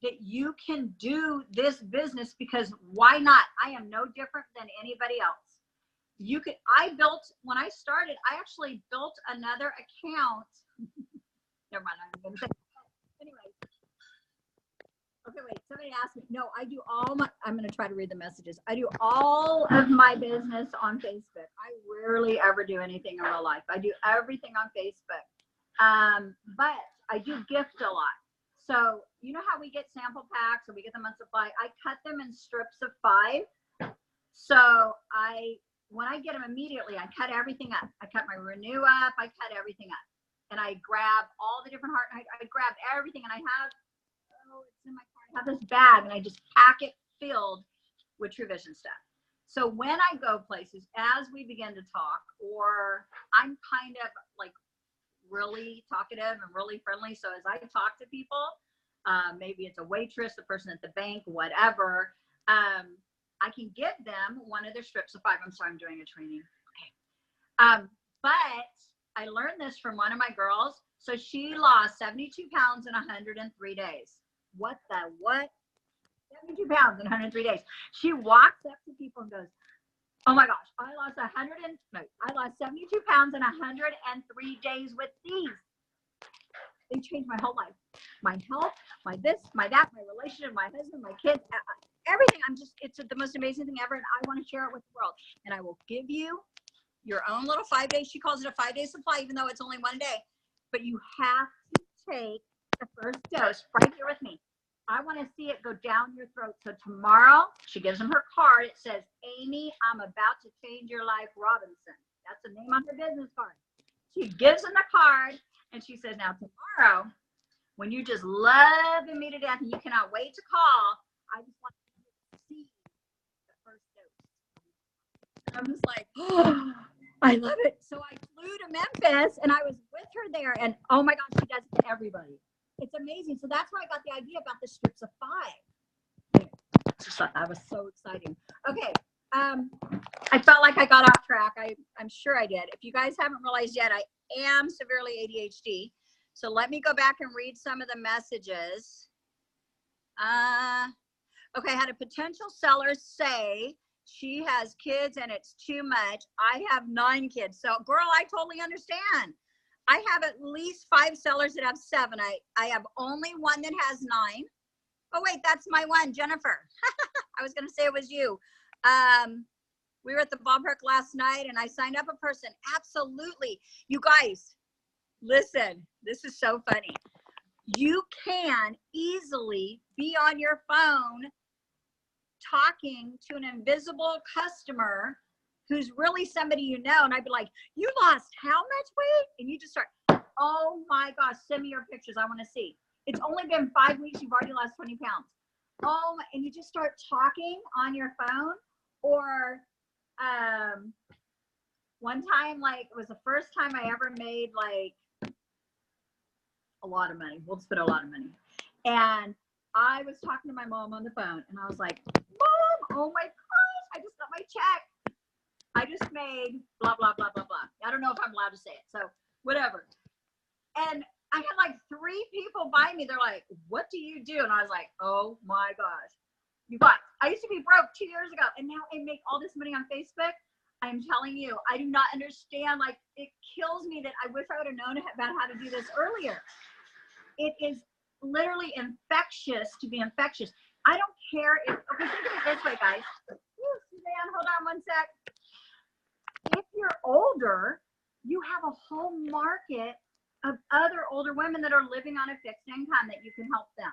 that you can do this business, because why not? I am no different than anybody else. You could, when I started, I actually built another account. Never mind, I'm going to say, anyway. Okay, wait, somebody asked me, no, I do all my, I'm going to try to read the messages. I do all of my business on Facebook. I rarely ever do anything in real life. I do everything on Facebook. But I do gift a lot. So you know how we get sample packs or we get them on supply? I cut them in strips of 5. So when I get them immediately, I cut everything up. I cut my Renew up. I cut everything up. And I grab all the different heart. I grab everything, and I have, it's in my car. I have this bag, and I just pack it filled with True Vision stuff. So when I go places, as we begin to talk, or I'm kind of like really talkative and really friendly. So as I talk to people, maybe it's a waitress, the person at the bank, whatever, I can give them one of their strips of 5. I'm sorry, I'm doing a training. Okay. But I learned this from one of my girls. So she lost 72 pounds in 103 days. What the what? 72 pounds in 103 days. She walks up to people and goes, oh my gosh, I lost 72 pounds in 103 days with these. They changed my whole life. My health, my this, my that, my relationship, my husband, my kids, everything. It's the most amazing thing ever. And I want to share it with the world. And I will give you your own little 5 days. She calls it a 5-day supply, even though it's only 1 day. But you have to take the first dose right here with me. I want to see it go down your throat. So tomorrow, she gives them her card. It says, Amy, I'm about to change your life, Robinson. That's the name on her business card. She gives them the card, and she says, now tomorrow, when you just love me to death and you cannot wait to call, I just want you to see the first dose. I'm just like, oh, I love it. So I flew to Memphis, and I was with her there, and oh my gosh, she does it to everybody. It's amazing. So that's where I got the idea about the strips of 5. I just thought that was so exciting. Okay. I felt like I got off track. I'm sure I did. If you guys haven't realized yet, I am severely ADHD. So let me go back and read some of the messages. Okay. I had a potential seller say she has kids and it's too much. I have 9 kids. So girl, I totally understand. I have at least 5 sellers that have 7. I have only one that has 9. Oh, wait, that's my one, Jennifer. I was going to say it was you. We were at the ballpark last night, and I signed up a person. Absolutely. You guys, listen, this is so funny. You can easily be on your phone talking to an invisible customer who's really somebody you know, and I'd be like, you lost how much weight? And you just start, oh my gosh, send me your pictures. I want to see. It's only been 5 weeks. You've already lost 20 pounds. Oh, and you just start talking on your phone. Or one time, like, it was the first time I ever made like a lot of money. We'll just put a lot of money. And I was talking to my mom on the phone, and I was like, Mom, oh my gosh, I just got my check. I just made blah, blah, blah, blah, blah. I don't know if I'm allowed to say it, so whatever. And I had like 3 people by me. They're like, what do you do? And I was like, oh my gosh. You guys, I used to be broke 2 years ago, and now I make all this money on Facebook. I'm telling you, I do not understand. Like, it kills me that I wish I would have known about how to do this earlier. It is literally infectious to be infectious. I don't care if, okay, think of it this way, guys. Suzanne, hold on one sec. If you're older, you have a whole market of other older women that are living on a fixed income that you can help them.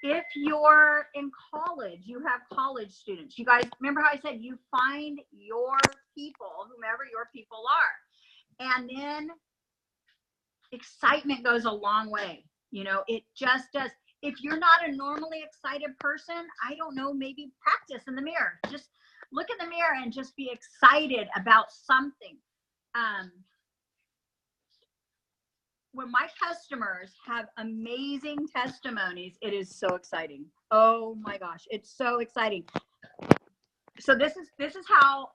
If you're in college, you have college students. You guys, remember how I said you find your people, whomever your people are. And then excitement goes a long way. You know, it just does. If you're not a normally excited person, I don't know, maybe practice in the mirror. Just look in the mirror and just be excited about something. When my customers have amazing testimonies, it is so exciting. Oh my gosh, it's so exciting. So this is how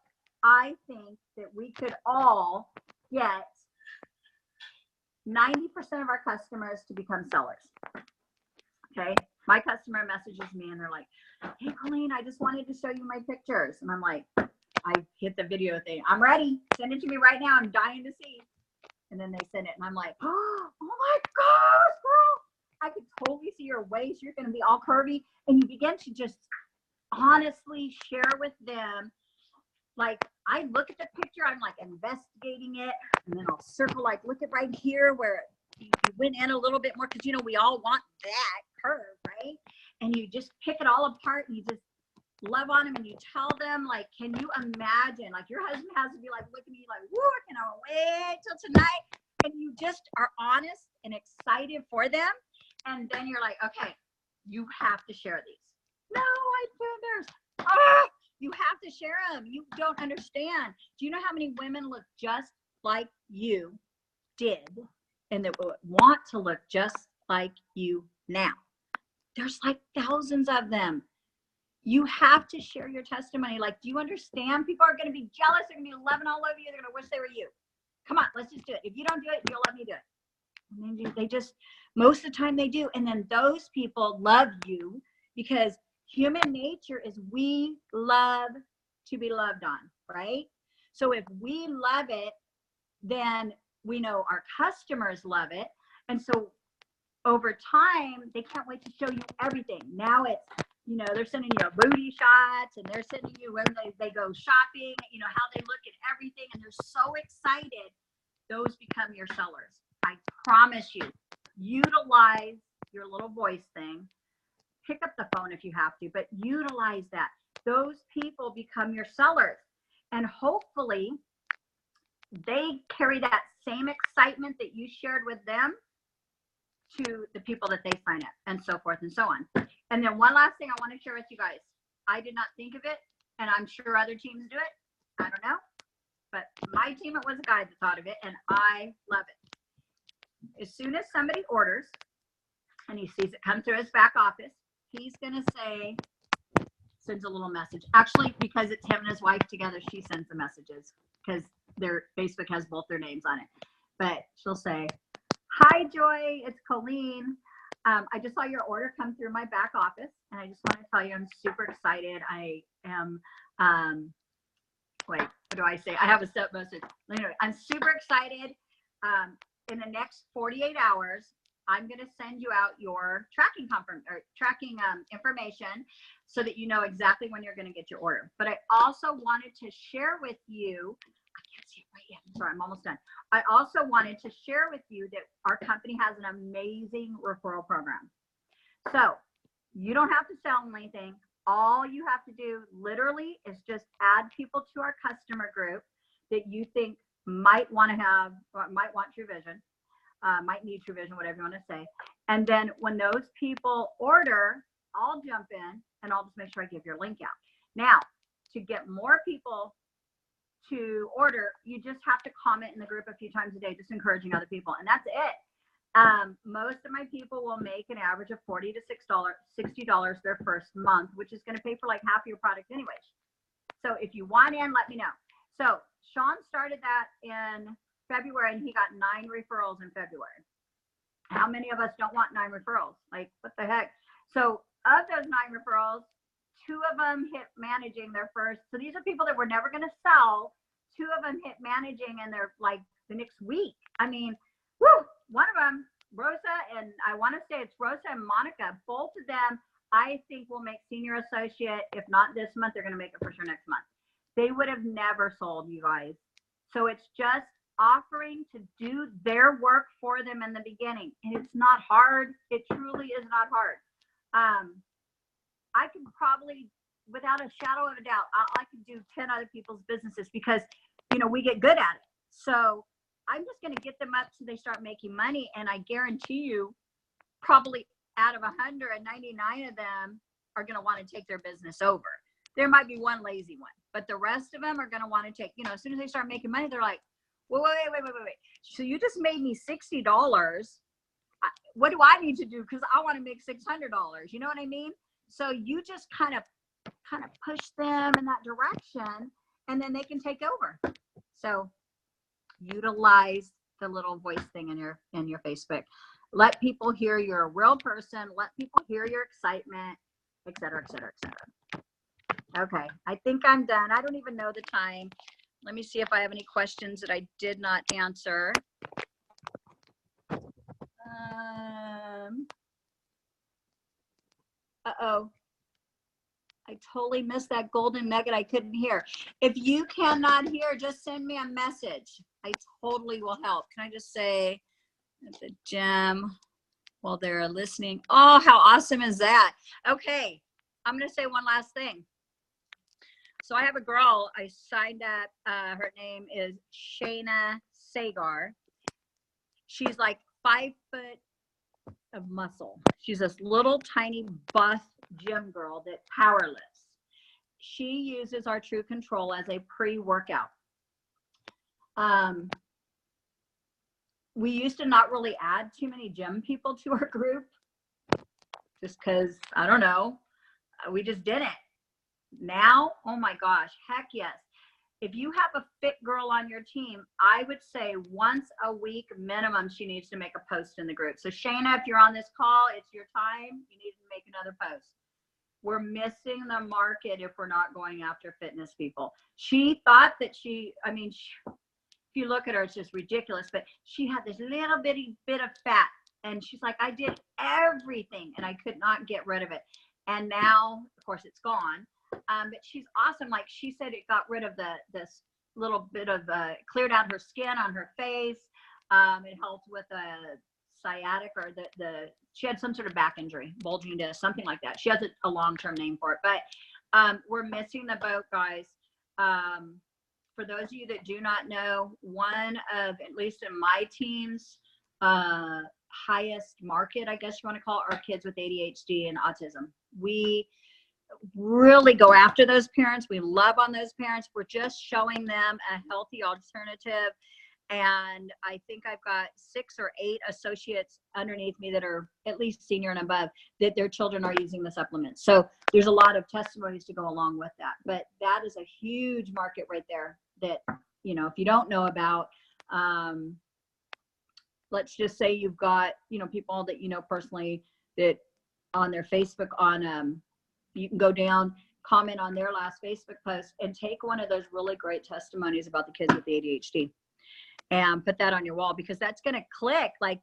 I think that we could all get 90% of our customers to become sellers. Okay. My customer messages me and they're like, hey, Colleen, I just wanted to show you my pictures. And I'm like, I hit the video thing. I'm ready. Send it to me right now. I'm dying to see. And then they send it. And I'm like, oh my gosh, girl. I could totally see your waist. You're going to be all curvy. And you begin to just honestly share with them. Like, I look at the picture, I'm like investigating it. And then I'll circle, like, look at right here where you went in a little bit more. Because, you know, we all want that curve, right? And you just pick it all apart and you just love on them and you tell them, like, can you imagine, like, your husband has to be like, look at me like, whoa, I cannot wait till tonight. And you just are honest and excited for them. And then you're like, okay, you have to share these. No, I do. You have to share them. You don't understand. Do you know how many women look just like you did and that would want to look just like you now? There's like thousands of them. You have to share your testimony. Like, do you understand? People are going to be jealous. They're going to be loving all over you. They're going to wish they were you. Come on, let's just do it. If you don't do it, you'll let me do it. And then they just, most of the time they do. And then those people love you because human nature is we love to be loved on, right? So if we love it, then we know our customers love it. And so over time, they can't wait to show you everything. Now it's, you know, they're sending you booty shots and they're sending you when they go shopping, you know, how they look at everything. And they're so excited. Those become your sellers. I promise you, utilize your little voice thing. Pick up the phone if you have to, but utilize that. Those people become your sellers. And hopefully they carry that same excitement that you shared with them to the people that they sign up, and so forth and so on. And then one last thing I want to share with you guys. I did not think of it, and I'm sure other teams do it. I don't know. But my team, it was a guy that thought of it, and I love it. As soon as somebody orders and he sees it come through his back office, he's going to say, sends a little message. Actually, because it's him and his wife together, she sends the messages because their Facebook has both their names on it. But she'll say, hi, Joy, it's Colleen. I just saw your order come through my back office, and I just want to tell you I'm super excited. I am, wait, what do I say? I have a step message. Anyway, I'm super excited. In the next 48 hours, I'm going to send you out your tracking information so that you know exactly when you're going to get your order. But I also wanted to share with you, I can't see it right yet. I'm sorry, I'm almost done. I also wanted to share with you that our company has an amazing referral program. So you don't have to sell anything. All you have to do literally is just add people to our customer group that you think might want to have, or might want True Vision. Might need True Vision, whatever you want to say. And then when those people order, I'll jump in and I'll just make sure I give your link out. Now, to get more people to order, you just have to comment in the group a few times a day, just encouraging other people. And that's it. Most of my people will make an average of $40 to $60 their first month, which is going to pay for like half your product anyways. So if you want in, let me know. So Sean started that in February, and he got 9 referrals in February. How many of us don't want 9 referrals? Like, what the heck? So of those 9 referrals, 2 of them hit managing their first. So these are people that were never going to sell. 2 of them hit managing, and they're like the next week. I mean, woo! One of them, Rosa, and I want to say it's Rosa and Monica. Both of them, I think, will make senior associate. If not this month, they're going to make it for sure next month. They would have never sold, you guys. So it's just offering to do their work for them in the beginning. And it's not hard. It truly is not hard. I could probably, without a shadow of a doubt, I could do 10 other people's businesses because, you know, we get good at it. So I'm just going to get them up so they start making money. And I guarantee you, probably out of 199 of them are going to want to take their business over. There might be one lazy one, but the rest of them are going to want to take, you know, as soon as they start making money, they're like, wait. So you just made me $60. What do I need to do? Because I want to make $600. You know what I mean? So you just kind of push them in that direction, and then they can take over. So utilize the little voice thing in your Facebook. Let people hear you're a real person. Let people hear your excitement, et cetera, et cetera, et cetera. Okay, I think I'm done. I don't even know the time. Let me see if I have any questions that I did not answer. Uh-oh. I totally missed that golden nugget I couldn't hear. If you cannot hear, just send me a message. I totally will help. Can I just say at the gym while they're listening? Oh, how awesome is that? Okay, I'm going to say one last thing. So I have a girl I signed up. Her name is Shayna Sagar. She's like 5 foot of muscle. She's this little tiny buff gym girl that powerlifts. She uses our True Control as a pre-workout. We used to not really add too many gym people to our group just because, I don't know, we just didn't. Now, oh my gosh, heck yes. If you have a fit girl on your team, I would say once a week minimum, she needs to make a post in the group. So Shayna, if you're on this call, it's your time. You need to make another post. We're missing the market if we're not going after fitness people. She thought that if you look at her, it's just ridiculous, but she had this little bitty bit of fat and she's like, I did everything and I could not get rid of it. And now, of course, it's gone. But she's awesome. Like she said, it got rid of this little bit of cleared out her skin on her face. It helped with a sciatic or she had some sort of back injury, bulging disc, something like that. She has a long-term name for it, but we're missing the boat, guys. For those of you that do not know, one of, at least in my team's highest market, I guess you want to call it, are kids with ADHD and autism. We really go after those parents. We love on those parents. We're just showing them a healthy alternative. And I think I've got 6 or 8 associates underneath me that are at least senior and above, that their children are using the supplements. So there's a lot of testimonies to go along with that. But that is a huge market right there that, if you don't know about, let's just say you've got, people that you know personally that on their Facebook you can go down, comment on their last Facebook post and take one of those really great testimonies about the kids with ADHD and put that on your wall, because that's going to click. Like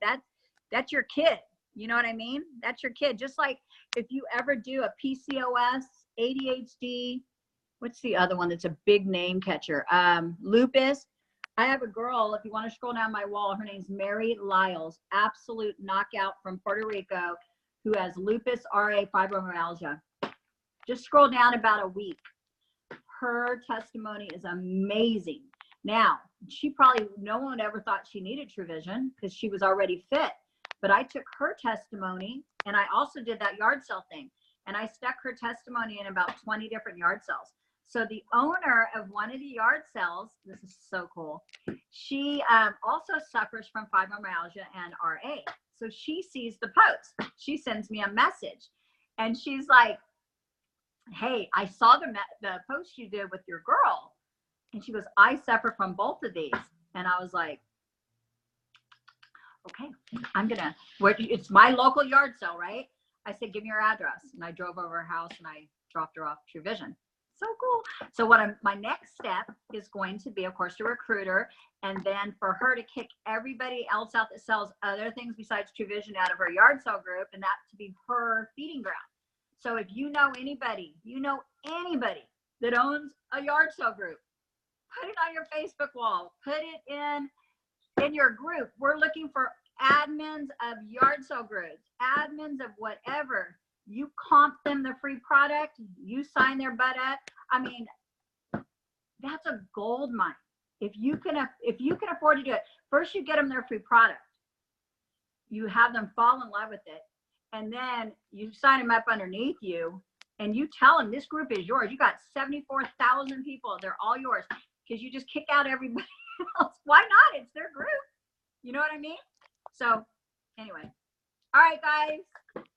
that's your kid. You know what I mean? That's your kid. Just like if you ever do a PCOS, ADHD, what's the other one that's a big name catcher? Lupus. I have a girl, if you want to scroll down my wall, her name's Mary Lyles, absolute knockout from Puerto Rico, who has lupus, RA, fibromyalgia. Just scroll down about a week. Her testimony is amazing. Now, no one ever thought she needed True Vision because she was already fit. But I took her testimony and I also did that yard sale thing. And I stuck her testimony in about 20 different yard sales. So the owner of one of the yard sales, this is so cool, she also suffers from fibromyalgia and RA. So she sees the post. She sends me a message and she's like, hey, I saw the post you did with your girl. And she goes, I suffer from both of these. And I was like, okay, it's my local yard sale, right? I said, give me your address. And I drove over her house and I dropped her off True Vision. So cool. So my next step is going to be, of course, to recruit her, and then for her to kick everybody else out that sells other things besides True Vision out of her yard sale group, and that to be her feeding ground. So if you know anybody that owns a yard sale group, put it on your Facebook wall, put it in your group. We're looking for admins of yard sale groups, admins of whatever. You comp them the free product, you sign their butt up. I mean, that's a gold mine. If you can afford to do it, first you get them their free product. You have them fall in love with it. And then you sign them up underneath you and you tell them this group is yours. You got 74,000 people. They're all yours, because you just kick out everybody else. Why not? It's their group. You know what I mean? So anyway. All right, guys,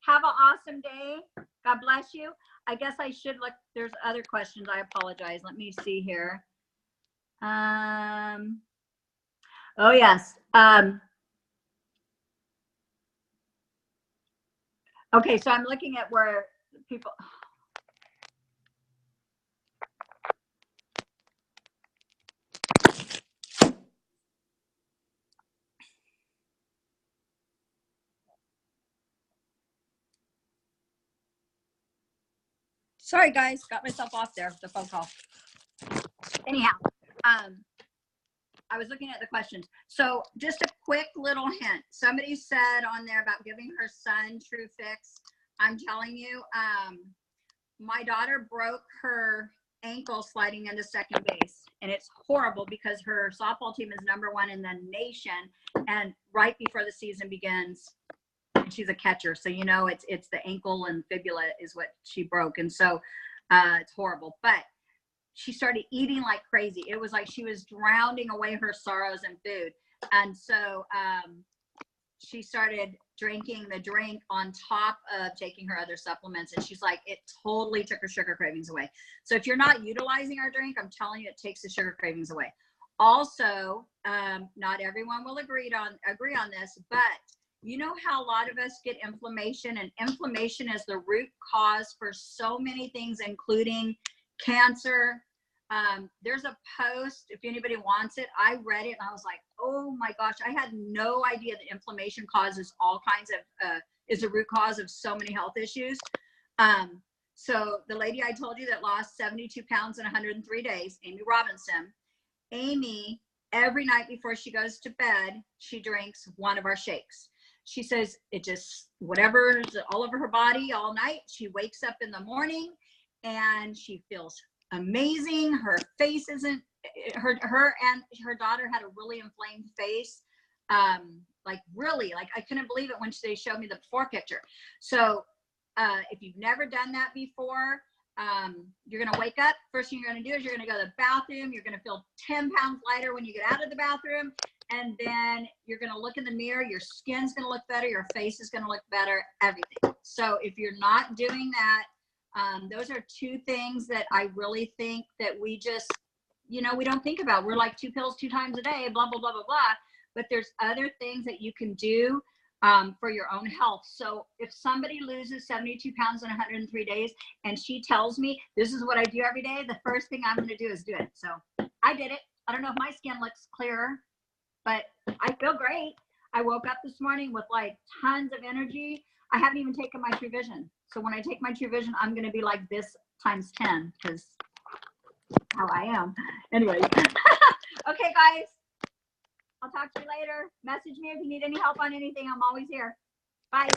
have an awesome day. God bless you. I guess I should look. There's other questions. I apologize. Let me see here. Oh, yes. Okay, so I'm looking at where people. Sorry, guys, got myself off there with the phone call. Anyhow, I was looking at the questions. So just a quick little hint. Somebody said on there about giving her son True Fix. I'm telling you, my daughter broke her ankle sliding into second base, and it's horrible because her softball team is #1 in the nation, and right before the season begins, she's a catcher, so you know it's the ankle and fibula is what she broke, and so it's horrible. But she started eating like crazy. It was like she was drowning away her sorrows in food, and so she started drinking the drink on top of taking her other supplements, and she's like, it totally took her sugar cravings away. So if you're not utilizing our drink, I'm telling you, it takes the sugar cravings away. Also, not everyone will agree on this, but you know how a lot of us get inflammation, and inflammation is the root cause for so many things, including cancer. There's a post, if anybody wants it, I read it and I was like, oh my gosh, I had no idea that inflammation causes all kinds of, is the root cause of so many health issues. So the lady I told you that lost 72 pounds in 103 days, Amy Robinson, Amy, every night before she goes to bed, she drinks one of our shakes. She says it just, whatever's all over her body all night, she wakes up in the morning and she feels amazing. Her face isn't, her and her daughter had a really inflamed face. Like really, like I couldn't believe it when they showed me the before picture. So if you've never done that before, you're going to wake up. First thing you're going to do is you're going to go to the bathroom. You're going to feel 10 pounds lighter when you get out of the bathroom. And then you're going to look in the mirror. Your skin's going to look better. Your face is going to look better, everything. So if you're not doing that, those are two things that I really think that we just, you know, we don't think about. We're like 2 pills 2 times a day, blah, blah, blah, blah, blah. But there's other things that you can do for your own health. So if somebody loses 72 pounds in 103 days and she tells me this is what I do every day, the first thing I'm going to do is do it. So I did it. I don't know if my skin looks clearer, but I feel great. I woke up this morning with like tons of energy. I haven't even taken my True Vision. So when I take my True Vision, I'm going to be like this times 10 because how I am. Anyway. Okay, guys. I'll talk to you later. Message me if you need any help on anything. I'm always here. Bye.